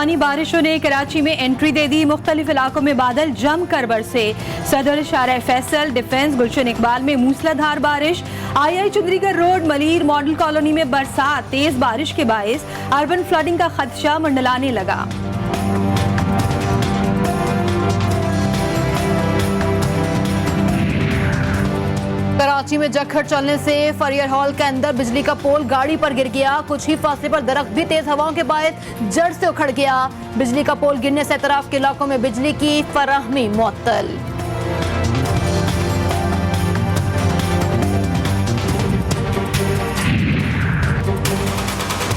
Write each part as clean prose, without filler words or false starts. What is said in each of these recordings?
तूफानी बारिशों ने कराची में एंट्री दे दी। मुख्तलिफ इलाकों में बादल जमकर बरसे। सदर शारा फैसल, डिफेंस, गुलशन इकबाल में मूसलाधार बारिश। I Chundrigar road, Malir model colony में बरसात। तेज बारिश के बायस अर्बन फ्लडिंग का खदशा मंडलाने लगा। कराची में जखड़ चलने से फरियर हॉल के अंदर बिजली का पोल गाड़ी पर गिर गया। कुछ ही फासले पर दरख्त भी तेज हवाओं के बायस जड़ से उखड़ गया। बिजली का पोल गिरने से अतराफ के इलाकों में बिजली की फराहमी मुअत्तल।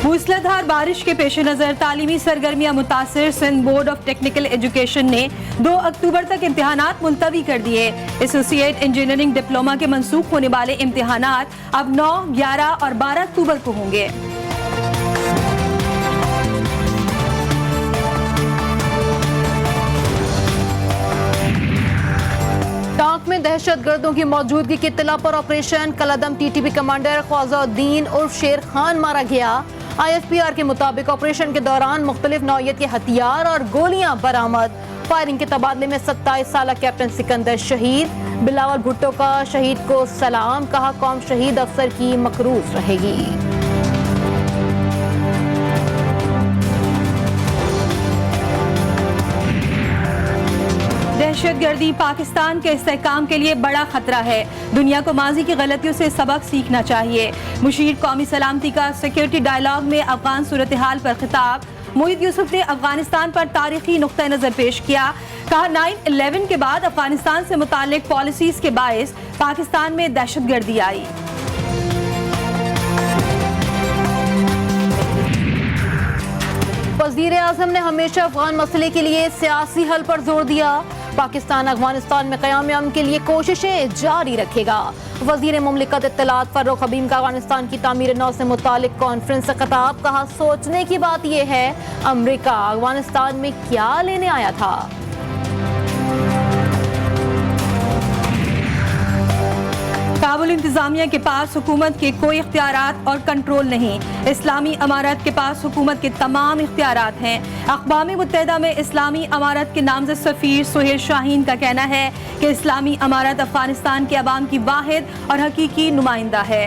मूसलाधार बारिश के पेश नजर तालीमी सरगर्मियां मुतासिर। Sindh board of technical education ने 2 अक्टूबर तक इम्तिहानात मुलतवी कर दिए। एसोसिएट इंजीनियरिंग डिप्लोमा के मंसूख होने वाले इम्तिहानात अब 9, 11 और 12 अक्टूबर को होंगे। टांक में दहशतगर्दों की मौजूदगी की इत्तला पर ऑपरेशन। कलअदम टीटीपी कमांडर ख्वाजाउद्दीन उर्फ शेर खान मारा गया। ISPR के मुताबिक ऑपरेशन के दौरान मुख्तलिफ नौइयत के हथियार और गोलियां बरामद। फायरिंग के तबादले में 27 साल कैप्टन सिकंदर शहीद। बिलावल भुट्टो का शहीद को सलाम, कहा कौम शहीद अफसर की मकरूज रहेगी। दहशतगर्दी पाकिस्तान के इस्तेहकाम के लिए बड़ा खतरा है। दुनिया को माजी की गलतियों से सबक सीखना चाहिए। मुशीर कौमी सलामती का सिक्योरिटी डायलॉग में अफगान सूरत हाल पर खिताब। मोहित यूसुफ ने अफगानिस्तान पर तारीखी नुक्ता नजर पेश किया। कहा 9/11 के बाद अफगानिस्तान से मुतालिक पॉलिसीज के बायस पाकिस्तान में दहशतगर्दी आई। वज़ीर आज़म ने हमेशा अफगान मसले के लिए सियासी हल पर जोर दिया। पाकिस्तान अफगानिस्तान में क़याम अमन के लिए कोशिशें जारी रखेगा। वज़ीर मुमलिकत इत्तलात फ़र्रुख हबीब का अफगानिस्तान की तामीर नौ से मुतालिक कॉन्फ्रेंस से खिताब। कहा सोचने की बात यह है अमरीका अफगानिस्तान में क्या लेने आया था। काबुल इंतजामिया के पास हुकूमत के कोई इख्तियारात और कंट्रोल नहीं। इस्लामी अमारत के पास हुकूमत के तमाम इख्तियारात हैं। अक़वाम मुत्तहिदा में इस्लामी अमारत के नामज़द सफ़ीर सुहेल शाहीन का कहना है कि इस्लामी अमारत अफ़गानिस्तान के अवाम की वाहिद और हकीकी नुमाइंदा है।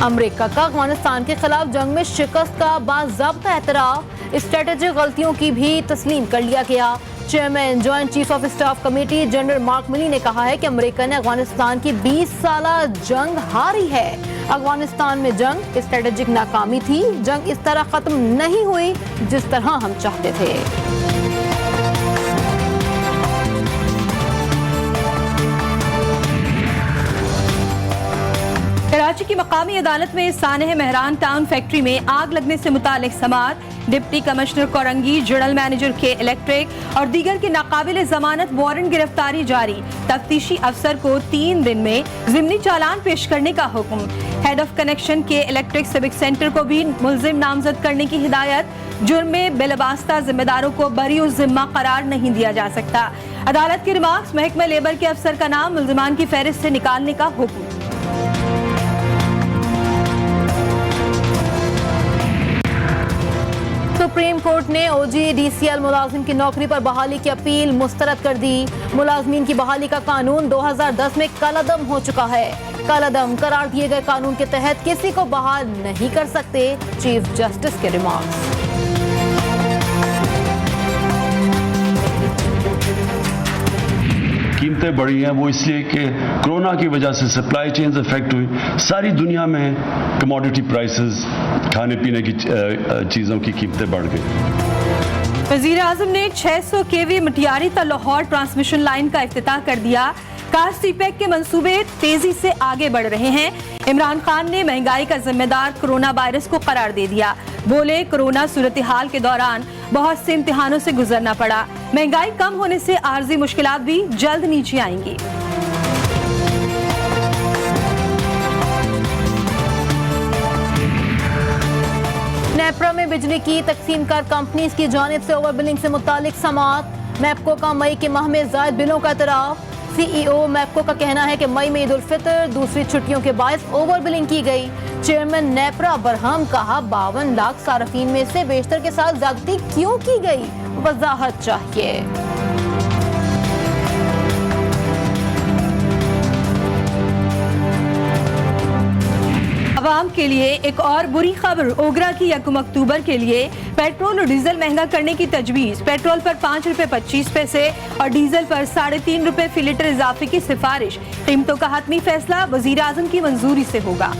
अमरीका का अफ़गानिस्तान के खिलाफ जंग में शिकस्त का बाज़ाब्ता एतराफ़। स्ट्रेटेजिक गलतियों की भी तस्लीम कर लिया गया। Chairman joint chief of staff committee general mark मिली ने कहा है कि अमेरिका ने अफगानिस्तान की 20 साला जंग हारी है। अफगानिस्तान में जंग स्ट्रेटेजिक नाकामी थी। जंग इस तरह खत्म नहीं हुई जिस तरह हम चाहते थे। कराची की मकामी अदालत में सानह मेहरान टाउन फैक्ट्री में आग लगने से मुतालिक समात। Deputy commissioner Korangi, general manager के इलेक्ट्रिक और दीगर की नाकाबिल जमानत वारंट गिरफ्तारी जारी। तफ्तीशी अफसर को 3 दिन में ज़िमनी चालान पेश करने का हुक्म। हेड ऑफ कनेक्शन के इलेक्ट्रिक सिविक सेंटर को भी मुल्जिम नामजद करने की हिदायत। जुर्म में बेलबास्ता जिम्मेदारों को बरी जिम्मा करार नहीं दिया जा सकता। अदालत के रिमार्क्स। महकमा लेबर के अफसर का नाम मुल्जिमान की फहरिस्त से निकालने का हुक्म। सुप्रीम कोर्ट ने OGDCL मुलाजिम की नौकरी पर बहाली की अपील मुस्तरद कर दी। मुलाजमीन की बहाली का कानून 2010 में कलअदम हो चुका है। कलअदम करार दिए गए कानून के तहत किसी को बहाल नहीं कर सकते। चीफ जस्टिस के रिमार्क्स। कीमतें बढ़ी हैं वो इसलिए कि कोरोना की वजह से सप्लाई चेन्स इफेक्ट हुई। सारी दुनिया में कमोडिटी प्राइसेस, खाने पीने की चीज़ों की कीमतें बढ़ गई। वज़ीर आज़म ने 600 kV मटियारी ता लाहौर ट्रांसमिशन लाइन का इफ्तिताह कर दिया। कार सीपैक के मंसूबे तेजी से आगे बढ़ रहे हैं। इमरान खान ने महंगाई का जिम्मेदार कोरोना वायरस को करार दे दिया। बोले कोरोना सूरत हाल के दौरान बहुत से इम्तिहानों से गुजरना पड़ा। महंगाई कम होने से आर्जी मुश्किलात भी जल्द नीचे आएंगी। नेप्रा में बिजली की तकसीम कर कंपनीज की जानिब से ओवर बिलिंग से मुतालिक समात। नेपको का मई के माह में जायद बिलों का एतराफ। सीईओ मैप्को का कहना है कि मई में ईद उल फितर दूसरी छुट्टियों के बायस ओवर बिलिंग की गई। चेयरमैन नेप्रा बरहम कहा 52 लाख सार्फिन में से बेशतर के साथ ज्यादती क्यों की गई, वजाहत चाहिए। आवाम के लिए एक और बुरी खबर, ओगरा की 1 अक्टूबर के लिए पेट्रोल और डीजल महंगा करने की तजवीज। पेट्रोल पर 5 रुपए 25 पैसे और डीजल पर 3.5 रुपए फी लीटर इजाफे की सिफारिश। कीमतों का हतमी फैसला वजीर आजम की मंजूरी से होगा।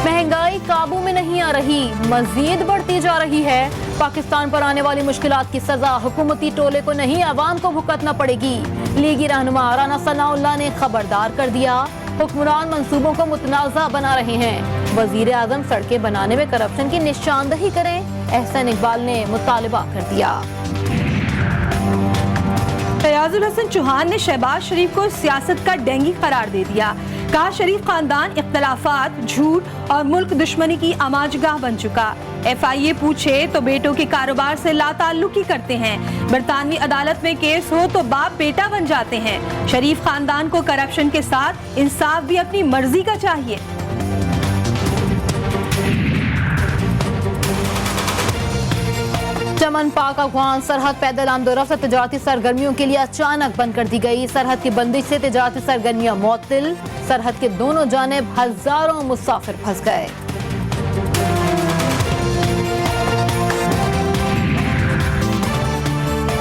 महंगाई काबू में नहीं आ रही, मजीद बढ़ती जा रही है। पाकिस्तान पर आने वाली मुश्किलात की सजा हुकूमती टोले को नहीं, अवाम को भुगतना पड़ेगी। लीगी रहनुमा राना सनाउल्लाह ने खबरदार कर दिया, हुक्मरान मंसूबों को मुतनाज़ा बना रहे हैं। वजीर आजम सड़कें बनाने में करप्शन की निशानदही करें, एहसन इकबाल ने मुतालबा कर दिया। फयाजुल हसन चौहान ने शहबाज शरीफ को सियासत का डेंगी करार दे दिया। कहा शरीफ खानदान इख्तलाफात, झूठ और मुल्क दुश्मनी की आमाजगाह बन चुका। FIA पूछे तो बेटों के कारोबार से लाताल्लुकी करते हैं। बरतानवी अदालत में केस हो तो बाप बेटा बन जाते हैं। शरीफ खानदान को करप्शन के साथ इंसाफ भी अपनी मर्जी का चाहिए। चमन पाक अफगान सरहद पैदल आमदोरफ्त से तजारती सरगर्मियों के लिए अचानक बंद कर दी गई। सरहद की बंदिश से तजारती सरगर्मियां मुअत्तिल, सरहद के दोनों जानिब हजारों मुसाफिर फंस गए।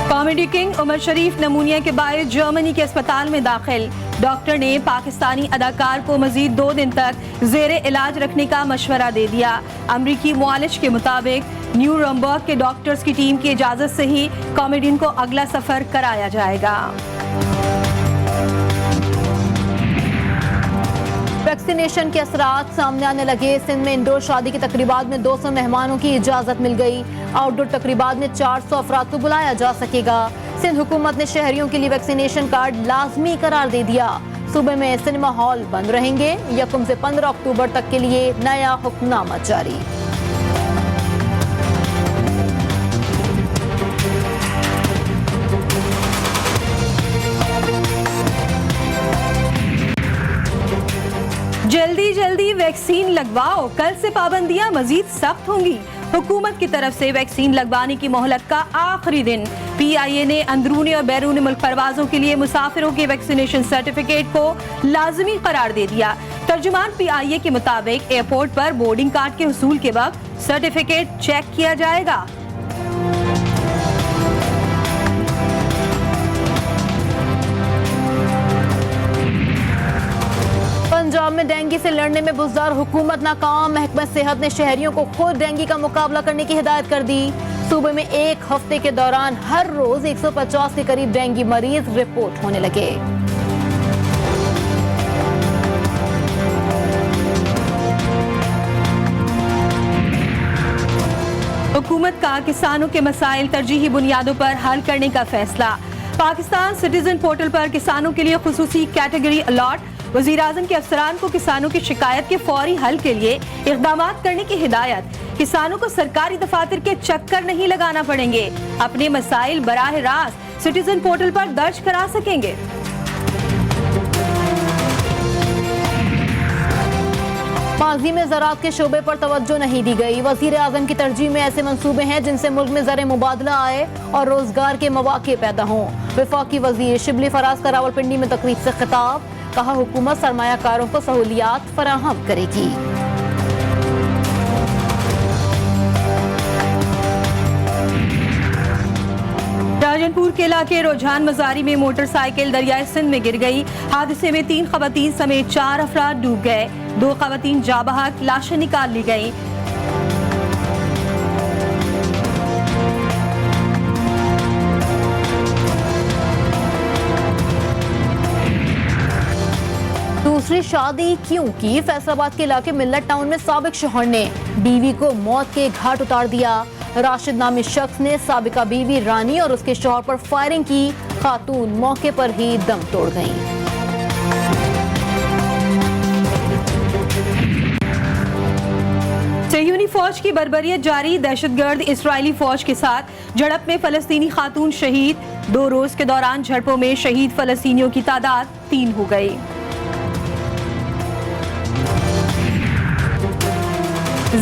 कॉमेडी किंग उमर शरीफ नमूनिया के बायस जर्मनी के अस्पताल में दाखिल। डॉक्टर ने पाकिस्तानी अदाकार को मजीद 2 दिन तक जेरे इलाज रखने का मशवरा दे दिया। अमरीकी मुआलिज के मुताबिक न्यूरम्बर्ग के डॉक्टर्स की टीम की इजाजत से ही कॉमेडियन को अगला सफर कराया जाएगा। वैक्सीनेशन के असरात सामने आने लगे। सिंध में इंडोर शादी की तकरीबात में 200 मेहमानों की इजाजत मिल गई। आउटडोर तकरीबात में 400 अफराद को बुलाया जा सकेगा। सिंध हुकूमत ने शहरियों के लिए वैक्सीनेशन कार्ड लाजमी करार दे दिया। सूबे में सिनेमा हॉल बंद रहेंगे। 1 से 15 अक्टूबर तक के लिए नया हुक्मनामा जारी। जल्दी जल्दी वैक्सीन लगवाओ, कल से पाबंदियां मजीद सख्त होंगी। हुकूमत की तरफ से वैक्सीन लगवाने की मोहलत का आखिरी दिन। PIA ने अंदरूनी और बैरूनी मुल्क परवाजों के लिए मुसाफिरों के वैक्सीनेशन सर्टिफिकेट को लाजमी करार दे दिया। तर्जुमान PIA के मुताबिक एयरपोर्ट पर बोर्डिंग कार्ड के हुसूल के वक्त सर्टिफिकेट चेक किया जाएगा। पंजाब में डेंगू से लड़ने में बुज़दार हुकूमत नाकाम। महकमा सेहत ने शहरियों को खुद डेंगू का मुकाबला करने की हिदायत कर दी। सूबे में एक हफ्ते के दौरान हर रोज 150 के करीब डेंगू मरीज रिपोर्ट होने लगे। हुकूमत का किसानों के मसाइल तरजीही बुनियादों पर हल करने का फैसला। पाकिस्तान सिटीजन पोर्टल पर किसानों के लिए खुसूसी कैटेगरी अलॉट। वजीर आजम के अफसरान को किसानों की शिकायत के फौरी हल के लिए इक़दामात करने की हिदायत। किसानों को सरकारी दफातर के चक्कर नहीं लगाना पड़ेंगे। अपने मसाइल बराह रास्त सिटीजन पोर्टल पर दर्ज करा सकेंगे। माजी में ज़राअत के शोबे पर तवज्जो नहीं दी गई। वजीर आजम की तरजीह में ऐसे मंसूबे हैं जिनसे मुल्क में ज़र मुबादला आए और रोजगार के मौके पैदा हों। वफाकी वजीर शिबली फराज का रावलपिंडी में तकरीब से खिताब। कहा हुकूमत सरमायाकारों को सहूलियात फराहम करेगी। राजनपुर के इलाके रुझान मजारी में मोटरसाइकिल दरियाए सिंध में गिर गई। हादसे में 3 खवातीन समेत 4 अफराद डूब गए। 2 खवातीन जाबहक, लाशें निकाल ली गई। दूसरी शादी क्यों की? फैसलाबाद के इलाके मिल्लत टाउन में साबिक शौहर ने बीवी को मौत के घाट उतार दिया। राशिद नामी शख्स ने साबिका बीवी रानी और उसके शौहर पर फायरिंग की। खातून मौके पर ही दम तोड़ गईं। यूनिफॉर्म फौज की बर्बरियत जारी, दहशतगर्द इसराइली फौज के साथ झड़प में फलस्तीनी खातून शहीद। 2 रोज के दौरान झड़पों में शहीद फलस्तीनियों की तादाद 3 हो गई।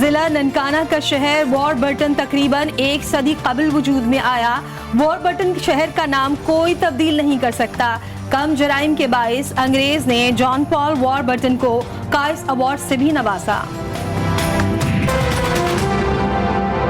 जिला ननकाना का शहर वॉरबर्टन तकरीबन 1 सदी कबल वजूद में आया। वॉरबर्टन शहर का नाम कोई तब्दील नहीं कर सकता। कम जराइम के बाइस अंग्रेज ने जॉन पॉल वॉरबर्टन को काइस अवार्ड से भी नवाजा।